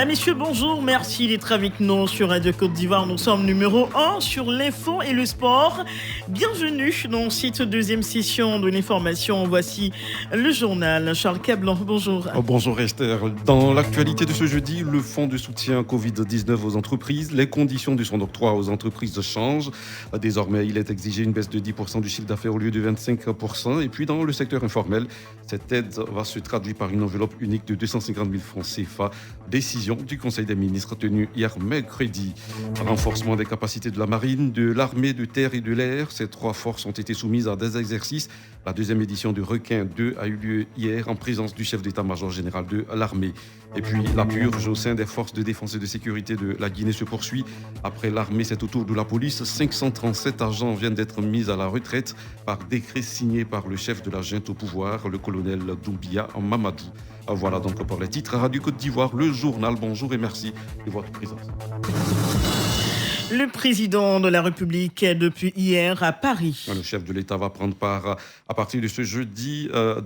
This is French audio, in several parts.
Messieurs, bonjour, merci d'être avec nous sur Radio Côte d'Ivoire. Nous sommes numéro 1 sur l'info et le sport. Bienvenue dans cette deuxième session de l'information. Voici le journal. Charles Cablan, bonjour. Bonjour Esther. Dans l'actualité de ce jeudi, le fonds de soutien Covid-19 aux entreprises, les conditions de son octroi aux entreprises changent. Désormais, il est exigé une baisse de 10% du chiffre d'affaires au lieu de 25%. Et puis dans le secteur informel, cette aide va se traduire par une enveloppe unique de 250 000 francs CFA. Décision du Conseil des ministres tenue hier mercredi. Renforcement des capacités de la marine, de l'armée de terre et de l'air. Ces trois forces ont été soumises à des exercices. La deuxième édition de Requin 2 a eu lieu hier en présence du chef d'état-major général de l'armée. Et puis la purge au sein des forces de défense et de sécurité de la Guinée se poursuit. Après l'armée, c'est au tour de la police. 537 agents viennent d'être mis à la retraite par décret signé par le chef de la junte au pouvoir, le colonel Doumbia Mamadou. Voilà donc pour les titres. Radio Côte d'Ivoire, le journal. Bonjour et merci de votre présence. Le président de la République est depuis hier à Paris. Le chef de l'État va prendre part à partir de ce jeudi à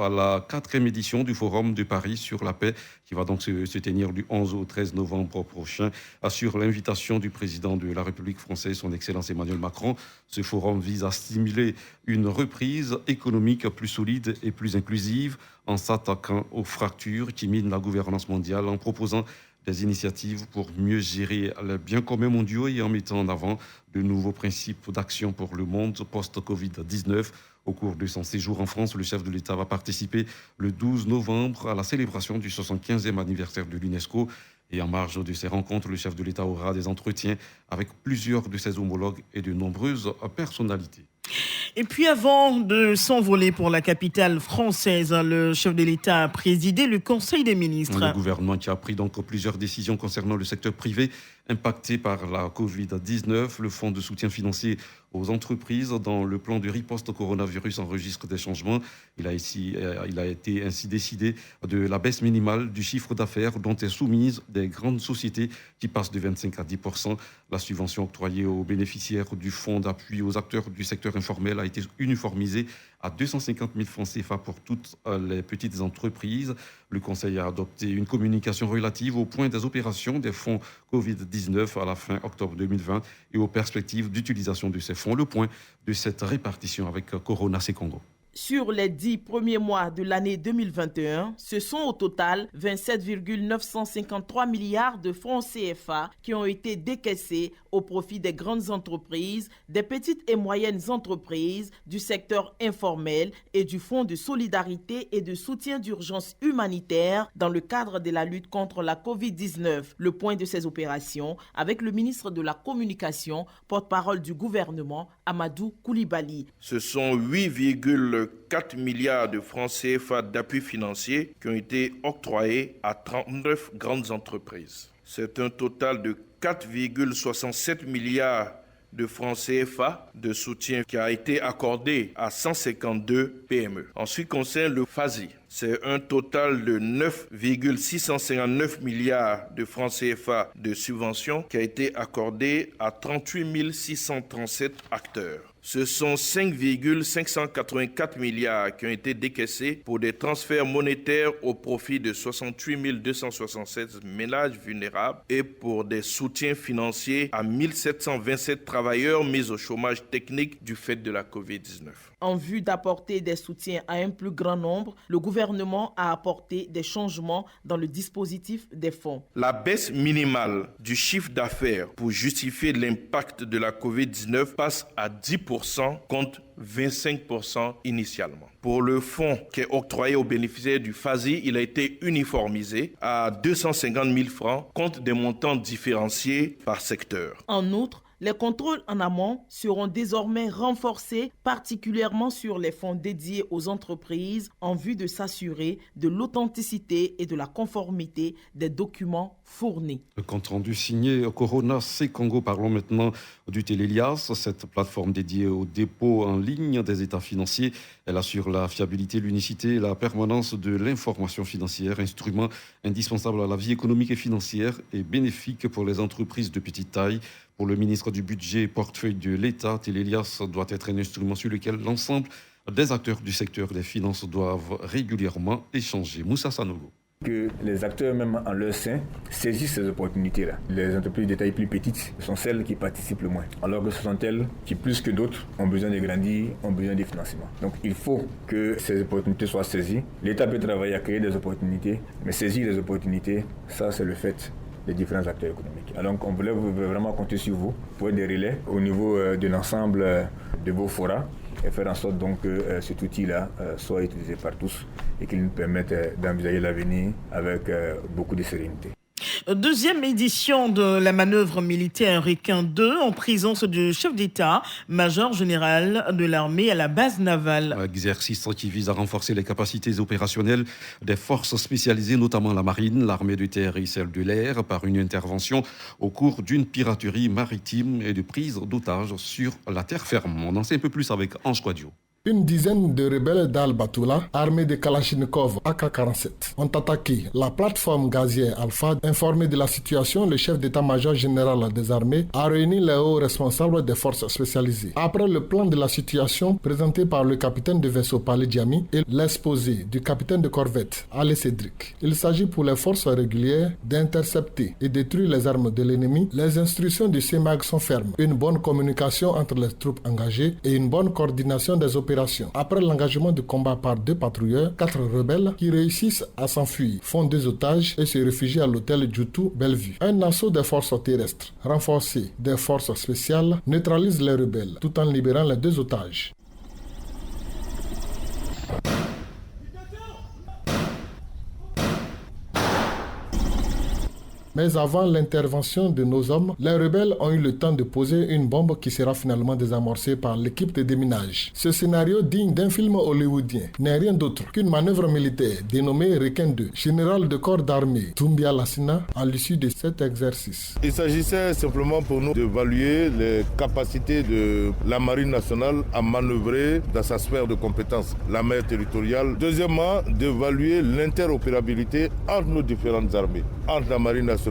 la 4e édition du Forum de Paris sur la paix qui va donc se tenir du 11 au 13 novembre prochain sur l'invitation du président de la République française, son Excellence Emmanuel Macron. Ce forum vise à stimuler une reprise économique plus solide et plus inclusive en s'attaquant aux fractures qui minent la gouvernance mondiale, en proposant des initiatives pour mieux gérer les biens communs mondiaux et en mettant en avant de nouveaux principes d'action pour le monde post-Covid-19. Au cours de son séjour en France, le chef de l'État va participer le 12 novembre à la célébration du 75e anniversaire de l'UNESCO. Et en marge de ces rencontres, le chef de l'État aura des entretiens avec plusieurs de ses homologues et de nombreuses personnalités. Et puis avant de s'envoler pour la capitale française, le chef de l'État a présidé le Conseil des ministres. Le gouvernement qui a pris donc plusieurs décisions concernant le secteur privé impacté par la Covid-19. Le fonds de soutien financier aux entreprises dans le plan de riposte au coronavirus enregistre des changements. Il a été ainsi décidé de la baisse minimale du chiffre d'affaires dont est soumise des grandes sociétés qui passe de 25 à 10%. La subvention octroyée aux bénéficiaires du fonds d'appui aux acteurs du secteur informel a été uniformisée à 250 000 francs CFA pour toutes les petites entreprises. Le Conseil a adopté une communication relative au point des opérations des fonds Covid-19 à la fin octobre 2020 et aux perspectives d'utilisation de ces fonds. Le point de cette répartition avec Corona Congo. Sur les 10 premiers mois de l'année 2021, ce sont au total 27,953 milliards de francs CFA qui ont été décaissés au profit des grandes entreprises, des petites et moyennes entreprises, du secteur informel et du Fonds de solidarité et de soutien d'urgence humanitaire dans le cadre de la lutte contre la Covid-19. Le point de ces opérations avec le ministre de la Communication, porte-parole du gouvernement, Amadou Koulibaly. Ce sont 8,4 milliards de francs CFA d'appui financier qui ont été octroyés à 39 grandes entreprises. C'est un total de 4,67 milliards de francs CFA de soutien qui a été accordé à 152 PME. En ce qui concerne le FASI, c'est un total de 9,659 milliards de francs CFA de subventions qui a été accordé à 38 637 acteurs. Ce sont 5,584 milliards qui ont été décaissés pour des transferts monétaires au profit de 68 267 ménages vulnérables et pour des soutiens financiers à 1727 travailleurs mis au chômage technique du fait de la Covid-19. En vue d'apporter des soutiens à un plus grand nombre, le gouvernement a apporté des changements dans le dispositif des fonds. La baisse minimale du chiffre d'affaires pour justifier l'impact de la Covid-19 passe à 10% contre 25% initialement. Pour le fonds qui est octroyé aux bénéficiaires du FASI, il a été uniformisé à 250 000 francs contre des montants différenciés par secteur. En outre, les contrôles en amont seront désormais renforcés, particulièrement sur les fonds dédiés aux entreprises, en vue de s'assurer de l'authenticité et de la conformité des documents fournis. Le compte rendu signé Corona Congo. Parlons maintenant du Télélias, cette plateforme dédiée au dépôt en ligne des états financiers. Elle assure la fiabilité, l'unicité et la permanence de l'information financière, instrument indispensable à la vie économique et financière et bénéfique pour les entreprises de petite taille. Pour le ministre du Budget et portefeuille de l'État, Télélias doit être un instrument sur lequel l'ensemble des acteurs du secteur des finances doivent régulièrement échanger. Moussa Sanogo. Que les acteurs, même en leur sein, saisissent ces opportunités-là. Les entreprises de taille plus petite sont celles qui participent le moins, alors que ce sont elles qui, plus que d'autres, ont besoin de grandir, ont besoin de financement. Donc il faut que ces opportunités soient saisies. L'État peut travailler à créer des opportunités, mais saisir les opportunités, ça c'est le fait des différents acteurs économiques. Alors on voulait vraiment compter sur vous pour être des relais au niveau de l'ensemble de vos forats et faire en sorte donc que cet outil-là soit utilisé par tous et qu'il nous permette d'envisager l'avenir avec beaucoup de sérénité. Deuxième édition de la manœuvre militaire Requin 2 en présence du chef d'État, major général de l'armée à la base navale. Un exercice qui vise à renforcer les capacités opérationnelles des forces spécialisées, notamment la marine, l'armée de terre et celle de l'air, par une intervention au cours d'une piraterie maritime et de prise d'otages sur la terre ferme. On en sait un peu plus avec Ange Quadio. Une dizaine de rebelles d'Al-Batoula, armés de Kalachnikov AK-47, ont attaqué la plateforme gazière Alpha. Informé de la situation, le chef d'état-major général des armées a réuni les hauts responsables des forces spécialisées. Après le plan de la situation présenté par le capitaine de vaisseau Palé Diami et l'exposé du capitaine de corvette Ali Cédric, il s'agit pour les forces régulières d'intercepter et détruire les armes de l'ennemi. Les instructions du CEMAG sont fermes. Une bonne communication entre les troupes engagées et une bonne coordination des opérations. Après l'engagement de combat par 2 patrouilleurs, 4 rebelles qui réussissent à s'enfuir font 2 otages et se réfugient à l'hôtel Djoutou Bellevue. Un assaut des forces terrestres renforcé des forces spéciales neutralise les rebelles tout en libérant les 2 otages. Mais avant l'intervention de nos hommes, les rebelles ont eu le temps de poser une bombe qui sera finalement désamorcée par l'équipe de déminage. Ce scénario digne d'un film hollywoodien n'est rien d'autre qu'une manœuvre militaire dénommée Requin 2, général de corps d'armée Doumbia Lassina, à l'issue de cet exercice. Il s'agissait simplement pour nous d'évaluer les capacités de la Marine nationale à manœuvrer dans sa sphère de compétences, la mer territoriale. Deuxièmement, d'évaluer l'interopérabilité entre nos différentes armées, entre la Marine nationale,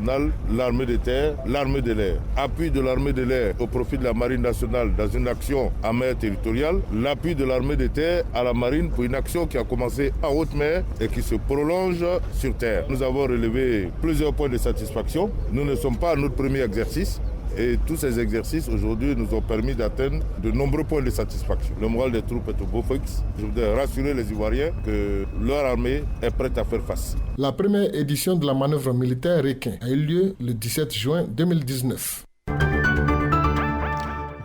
l'armée de terre, l'armée de l'air. Appui de l'armée de l'air au profit de la marine nationale dans une action en mer territoriale, l'appui de l'armée de terre à la marine pour une action qui a commencé en haute mer et qui se prolonge sur terre. Nous avons relevé plusieurs points de satisfaction. Nous ne sommes pas à notre premier exercice. Et tous ces exercices aujourd'hui nous ont permis d'atteindre de nombreux points de satisfaction. Le moral des troupes est au beau fixe. Je voudrais rassurer les Ivoiriens que leur armée est prête à faire face. La première édition de la manœuvre militaire Requin a eu lieu le 17 juin 2019.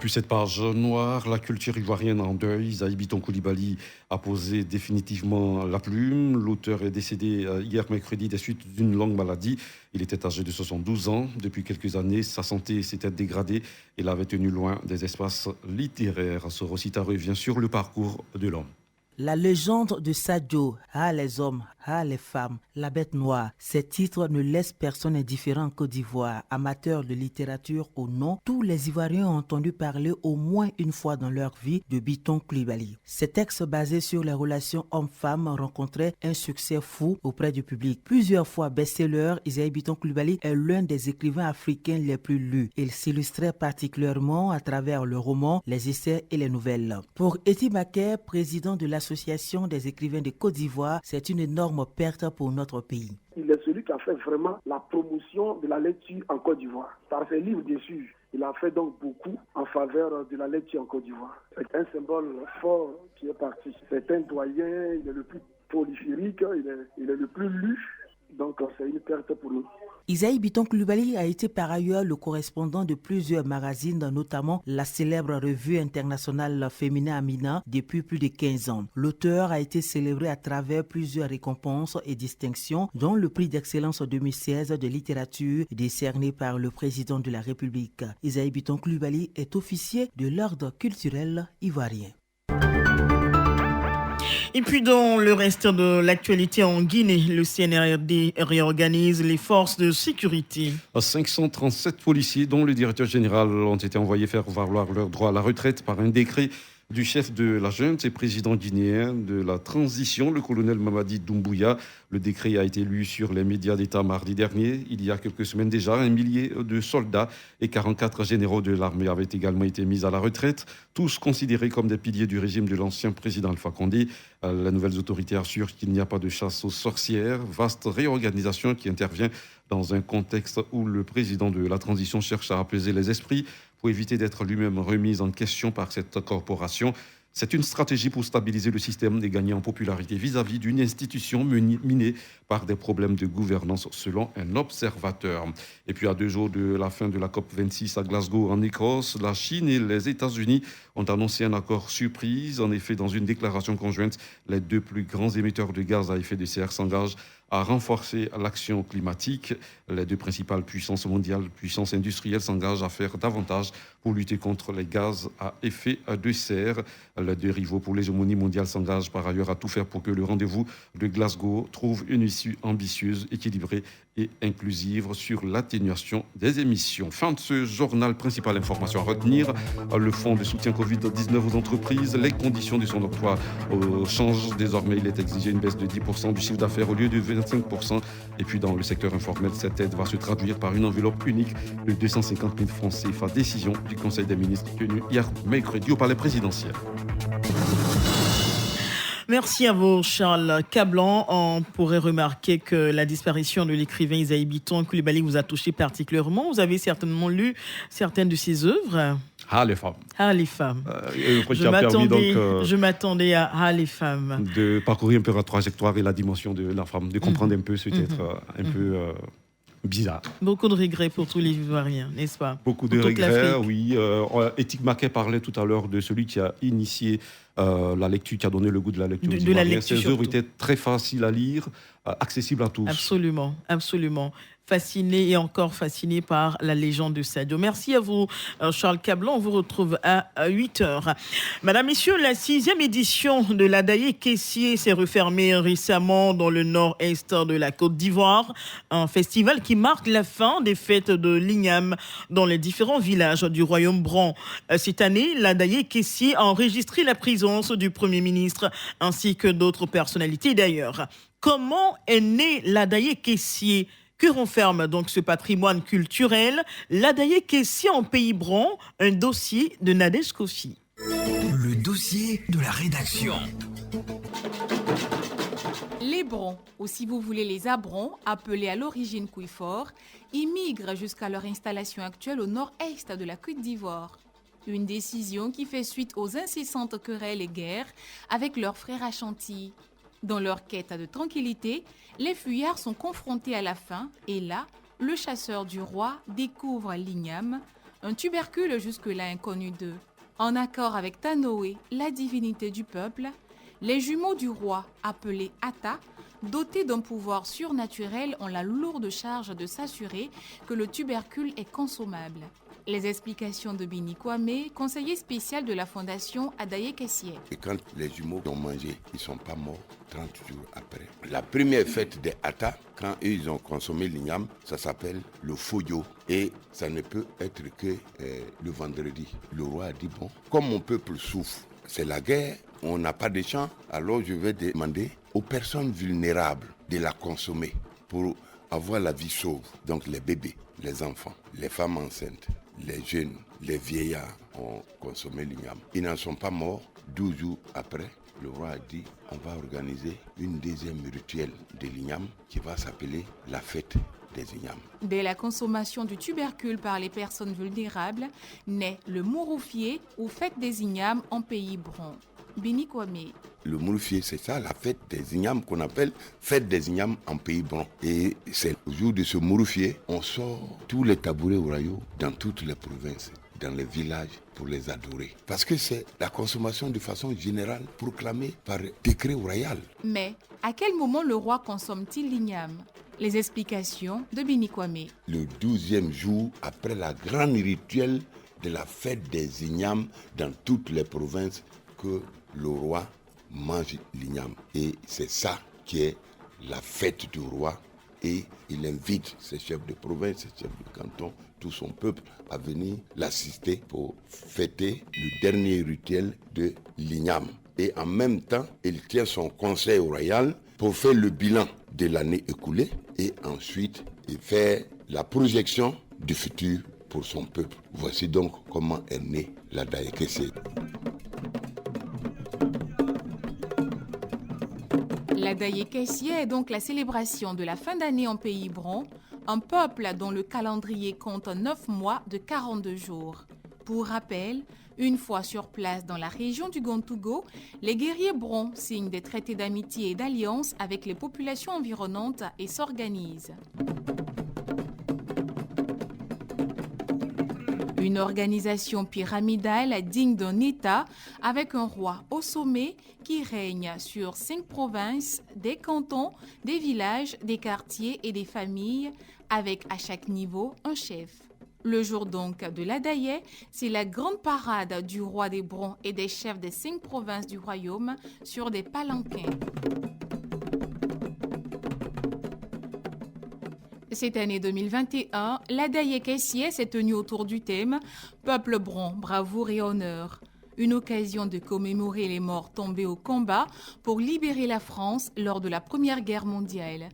Puis cette page noire, la culture ivoirienne en deuil. Zaï Biton Koulibaly a posé définitivement la plume. L'auteur est décédé hier mercredi des suites d'une longue maladie. Il était âgé de 72 ans. Depuis quelques années, sa santé s'était dégradée et l'avait tenu loin des espaces littéraires. Ce Rosita revient sur le parcours de l'homme. La légende de Sadio, les hommes, les femmes, la bête noire. Ces titres ne laissent personne indifférent en Côte d'Ivoire. Amateurs de littérature ou non, tous les Ivoiriens ont entendu parler au moins une fois dans leur vie de Biton Koulibaly. Ces textes basés sur les relations hommes-femmes rencontraient un succès fou auprès du public. Plusieurs fois best-seller, Isaïe Biton Koulibaly est l'un des écrivains africains les plus lus. Il s'illustrait particulièrement à travers le roman, les essais et les nouvelles. Pour Eti Baker, président de l'Association des écrivains de Côte d'Ivoire, c'est une énorme perte pour notre pays. Il est celui qui a fait vraiment la promotion de la lecture en Côte d'Ivoire. Par ses livres dessus, il a fait donc beaucoup en faveur de la lecture en Côte d'Ivoire. C'est un symbole fort qui est parti. C'est un doyen, il est le plus prolifique, il est le plus lu. Donc c'est une perte pour nous. Isaïe Biton Koulibaly a été par ailleurs le correspondant de plusieurs magazines, notamment la célèbre revue internationale féminin Amina, depuis plus de 15 ans. L'auteur a été célébré à travers plusieurs récompenses et distinctions, dont le prix d'excellence 2016 de littérature décerné par le président de la République. Isaïe Biton Koulibaly est officier de l'ordre culturel ivoirien. Et puis dans le reste de l'actualité en Guinée, le CNRD réorganise les forces de sécurité. 537 policiers dont le directeur général ont été envoyés faire valoir leur droit à la retraite par un décret du chef de la junte et président guinéen de la transition, le colonel Mamadi Doumbouya. Le décret a été lu sur les médias d'État mardi dernier. Il y a quelques semaines déjà, 1 millier de soldats et 44 généraux de l'armée avaient également été mis à la retraite, tous considérés comme des piliers du régime de l'ancien président Alpha Condé. Les nouvelles autorités assurent qu'il n'y a pas de chasse aux sorcières. Vaste réorganisation qui intervient dans un contexte où le président de la transition cherche à apaiser les esprits pour éviter d'être lui-même remis en question par cette corporation. C'est une stratégie pour stabiliser le système et gagner en popularité vis-à-vis d'une institution minée par des problèmes de gouvernance, selon un observateur. Et puis, à 2 jours de la fin de la COP26 à Glasgow, en Écosse, la Chine et les États-Unis ont annoncé un accord surprise. En effet, dans une déclaration conjointe, les 2 plus grands émetteurs de gaz à effet de serre s'engagent à renforcer l'action climatique. Les 2 principales puissances mondiales, puissances industrielles, s'engagent à faire davantage pour lutter contre les gaz à effet de serre. Les 2 rivaux pour l'hégémonie mondiale s'engagent par ailleurs à tout faire pour que le rendez-vous de Glasgow trouve une issue ambitieuse, équilibrée et inclusive sur l'atténuation des émissions. Fin de ce journal. Principale information à retenir, le fonds de soutien Covid-19 aux entreprises, les conditions de son octroi changent. Désormais, il est exigé une baisse de 10% du chiffre d'affaires au lieu de 25%. Et puis dans le secteur informel, cette aide va se traduire par une enveloppe unique de 250 000 francs CFA. Décision du Conseil des ministres tenue hier mercredi au Palais présidentiel. Merci à vous, Charles Cablan. On pourrait remarquer que la disparition de l'écrivain Isaïe Biton Coulibaly vous a touché particulièrement. Vous avez certainement lu certaines de ses œuvres. Ah, les femmes. Ah, les femmes. Je m'attendais à Ah, les femmes. De parcourir un peu la trajectoire et la dimension de la femme, de comprendre un peu ce être un peu bizarre. Beaucoup de regrets pour tous les Ivoiriens, n'est-ce pas? Beaucoup de regrets, oui. Éthique Maquet parlait tout à l'heure de celui qui a initié la lecture, qui a donné le goût de la lecture. De la lecture. Ces œuvres étaient très faciles à lire, accessibles à tous. Absolument, absolument. Fasciné et encore fasciné par la légende de Sadio. Merci à vous, Charles Cablan. On vous retrouve à 8h. Madame, Messieurs, la 6e édition de l'Adaye Kessié s'est refermée récemment dans le nord-est de la Côte d'Ivoire. Un festival qui marque la fin des fêtes de l'Igname dans les différents villages du royaume Bran. Cette année, l'Adaye Kessié a enregistré la présence du Premier ministre ainsi que d'autres personnalités d'ailleurs. Comment est né l'Adaye Kessié ? Que renferme donc ce patrimoine culturel? L'Adaye Kessié en Pays Bran, un dossier de Nadège Kofi. Le dossier de la rédaction. Les Brons, ou si vous voulez les Abrons, appelés à l'origine Kouifor, immigrent jusqu'à leur installation actuelle au nord-est de la Côte d'Ivoire. Une décision qui fait suite aux incessantes querelles et guerres avec leurs frères Ashanti. Dans leur quête de tranquillité, les fuyards sont confrontés à la faim et là, le chasseur du roi découvre l'igname, un tubercule jusque-là inconnu d'eux. En accord avec Tanoé, la divinité du peuple, les jumeaux du roi, appelés Ata, dotés d'un pouvoir surnaturel, ont la lourde charge de s'assurer que le tubercule est consommable. Les explications de Bini Kwame, conseiller spécial de la fondation Adaye Kessié. Et quand les jumeaux ont mangé, ils ne sont pas morts 30 jours après. La première fête des Ata, quand eux, ils ont consommé l'igname, ça s'appelle le Foyo. Et ça ne peut être que le vendredi. Le roi a dit, bon, comme mon peuple souffre, c'est la guerre, on n'a pas de champ, alors je vais demander aux personnes vulnérables de la consommer pour avoir la vie sauve. Donc les bébés, les enfants, les femmes enceintes, les jeunes, les vieillards ont consommé l'igname. Ils n'en sont pas morts. 12 jours après, le roi a dit on va organiser une deuxième rituel de l'igname qui va s'appeler la fête des ignames. Dès la consommation du tubercule par les personnes vulnérables, naît le Mouroufié ou fête des ignames en Pays Bron. Bini Kwame. Le Mouroufié, c'est ça, la fête des ignames qu'on appelle fête des ignames en Pays Bron. Et c'est le jour de ce Mouroufié, on sort tous les tabourets royaux dans toutes les provinces, dans les villages pour les adorer. Parce que c'est la consommation de façon générale proclamée par décret royal. Mais à quel moment le roi consomme-t-il l'igname? Les explications de Bini Kwame. Le 12e jour après la grande rituel de la fête des ignames dans toutes les provinces que le roi mange l'igname. Et c'est ça qui est la fête du roi et il invite ses chefs de province, ses chefs de canton, tout son peuple à venir l'assister pour fêter le dernier rituel de l'igname. Et en même temps, il tient son conseil royal pour faire le bilan de l'année écoulée et ensuite il fait la projection du futur pour son peuple. Voici donc comment est né l'Adaye Kessié. L'Adaye Kessié est donc la célébration de la fin d'année en pays bron, un peuple dont le calendrier compte 9 mois de 42 jours. Pour rappel, une fois sur place dans la région du Gontougo, les guerriers brons signent des traités d'amitié et d'alliance avec les populations environnantes et s'organisent. Une organisation pyramidale digne d'un État avec un roi au sommet qui règne sur 5 provinces, des cantons, des villages, des quartiers et des familles, avec à chaque niveau un chef. Le jour donc de l'Adaye, c'est la grande parade du roi des Brons et des chefs des 5 provinces du royaume sur des palanquins. Cette année 2021, l'Adaye Kessié s'est tenue autour du thème « Peuple bron, bravoure et honneur ». Une occasion de commémorer les morts tombés au combat pour libérer la France lors de la Première Guerre mondiale.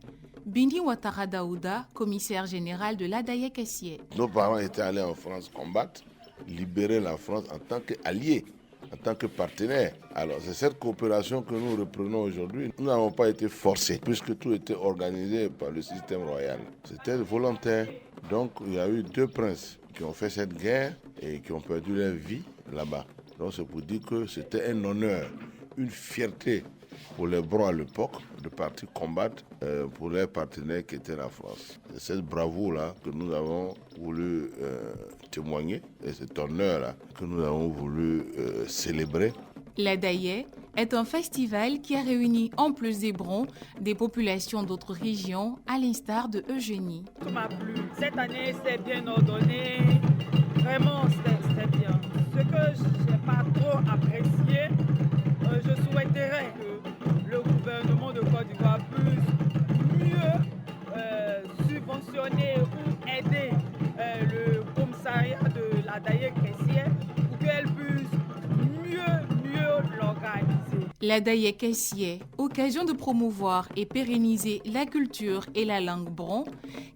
Bindi Ouattara Daouda, commissaire général de l'Adaye Kessié. Nos parents étaient allés en France combattre, libérer la France en tant qu'alliés, en tant que partenaires. Alors c'est cette coopération que nous reprenons aujourd'hui. Nous n'avons pas été forcés puisque tout était organisé par le système royal. C'était volontaire. Donc il y a eu 2 princes qui ont fait cette guerre et qui ont perdu leur vie là-bas. Donc c'est pour dire que c'était un honneur, une fierté pour les Brons à l'époque de partir combattre pour leurs partenaires qui étaient la France. C'est cette bravoure-là que nous avons voulu témoigner et cet honneur-là que nous avons voulu célébrer. L'Adaye est un festival qui a réuni en plus des Brons des populations d'autres régions, à l'instar de Eugénie. Ça m'a plu. Cette année, c'est bien ordonné. Vraiment, c'était bien. Ce que je n'ai pas trop apprécié, je souhaiterais que le gouvernement de Côte d'Ivoire puisse mieux subventionner ou aider le commissariat de l'Adaye Kessié pour qu'elle puisse mieux l'organiser. L'Adaye Kessié, occasion de promouvoir et pérenniser la culture et la langue bron,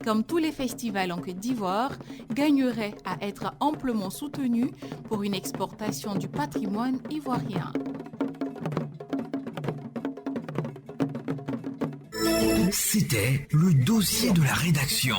comme tous les festivals en Côte d'Ivoire, gagnerait à être amplement soutenu pour une exportation du patrimoine ivoirien. C'était le dossier de la rédaction.